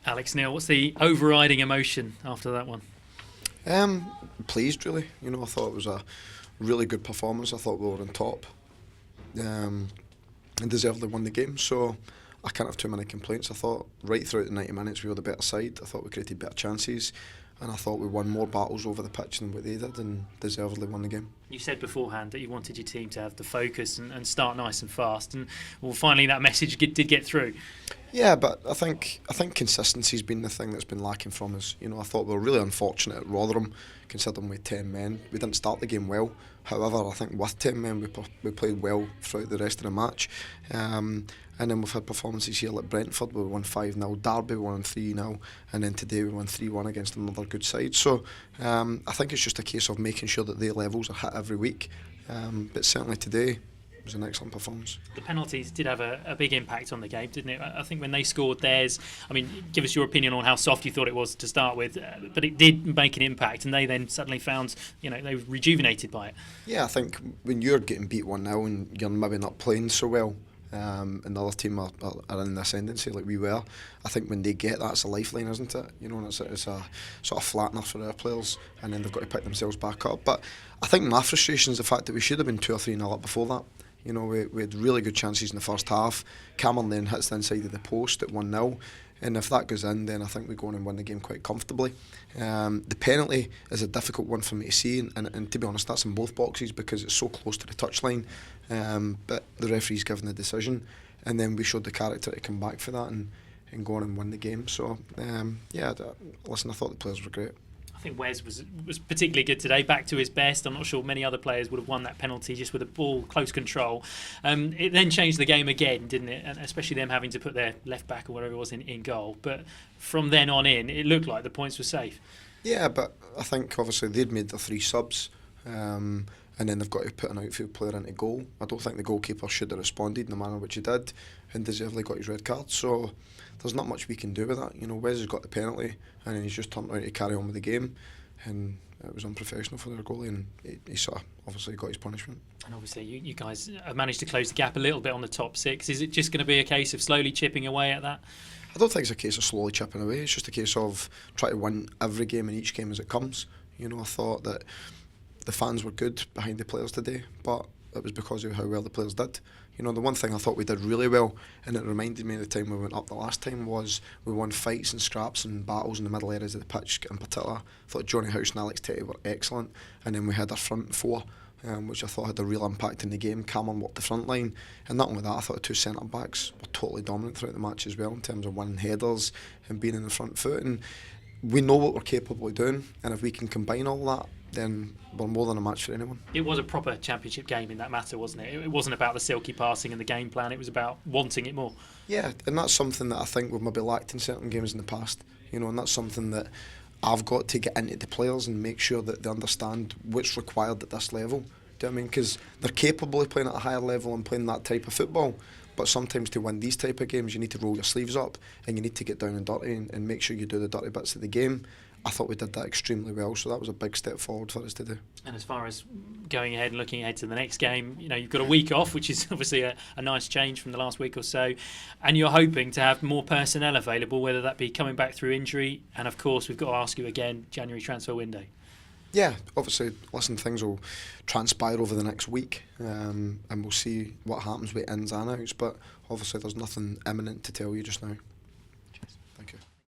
Alex Neil, what's the overriding emotion after that one? Pleased really. I thought it was a really good performance. I thought we were on top, and deservedly won the game. So I can't have too many complaints. I thought right throughout the 90 minutes we were the better side. I thought we created better chances, and I thought we won more battles over the pitch than what they did, and deservedly won the game. You said beforehand that you wanted your team to have the focus and start nice and fast, and well, finally that message did get through. Yeah, but I think consistency's been the thing that's been lacking from us. I thought we were really unfortunate at Rotherham, considering we had 10 men. We didn't start the game well. However, I think with 10 men we played well throughout the rest of the match. And then we've had performances here like Brentford, where we won 5-0, Derby we won 3-0, and then today we won 3-1 against another good side. So I think it's just a case of making sure that their levels are hit every week. But certainly today it was an excellent performance. The penalties did have a big impact on the game, didn't it? I think when they scored theirs, give us your opinion on how soft you thought it was to start with, but it did make an impact, and they then suddenly found, they were rejuvenated by it. Yeah, I think when you're getting beat 1-0 and you're maybe not playing so well, and the other team are in the ascendancy like we were, I think when they get that, it's a lifeline, isn't it? And it's a sort of flattener for our players, and then they've got to pick themselves back up. But I think my frustration is the fact that we should have been 2 or 3-0 up before that. We had really good chances in the first half. Cameron then hits the inside of the post at 1-0, and if that goes in, then I think we go on and win the game quite comfortably. The penalty is a difficult one for me to see, and to be honest, that's in both boxes because it's so close to the touchline. But the referee's given the decision, and then we showed the character to come back for that and go on and win the game. So listen, I thought the players were great. I think Wes was particularly good today, back to his best. I'm not sure many other players would have won that penalty just with a ball, close control. It then changed the game again, didn't it? And especially them having to put their left back or whatever it was in goal. But from then on in, it looked like the points were safe. Yeah, but I think obviously they'd made their 3 subs, and then they've got to put an outfield player into goal. I don't think the goalkeeper should have responded in the manner which he did, and deservedly got his red card. So there's not much we can do with that. Wes has got the penalty, and then he's just turned around to carry on with the game, and it was unprofessional for their goalie, and he sort of obviously got his punishment. And obviously you guys have managed to close the gap a little bit on the top 6. Is it just going to be a case of slowly chipping away at that? I don't think it's a case of slowly chipping away. It's just a case of trying to win every game and each game as it comes. I thought that the fans were good behind the players today, but it was because of how well the players did. The one thing I thought we did really well, and it reminded me of the time we went up the last time, was we won fights and scraps and battles in the middle areas of the pitch in particular. I thought Johnny House and Alex Tetty were excellent, and then we had our front 4, which I thought had a real impact in the game. Cameron worked the front line, and not only that, I thought the 2 centre-backs were totally dominant throughout the match as well in terms of winning headers and being in the front foot. And we know what we're capable of doing, and if we can combine all that, then we're more than a match for anyone. It was a proper championship game in that matter, wasn't it? It wasn't about the silky passing and the game plan, it was about wanting it more. Yeah, and that's something that I think we've maybe lacked in certain games in the past, and that's something that I've got to get into the players and make sure that they understand what's required at this level. Do you know what I mean? Because they're capable of playing at a higher level and playing that type of football, but sometimes to win these type of games you need to roll your sleeves up and you need to get down and dirty and make sure you do the dirty bits of the game. I thought we did that extremely well, so that was a big step forward for us to do. And as far as going ahead and looking ahead to the next game, you've got a week off, which is obviously a nice change from the last week or so, and you're hoping to have more personnel available, whether that be coming back through injury, and of course we've got to ask you again, January transfer window. Yeah, obviously, listen, things will transpire over the next week, and we'll see what happens with ins and outs, but obviously there's nothing imminent to tell you just now.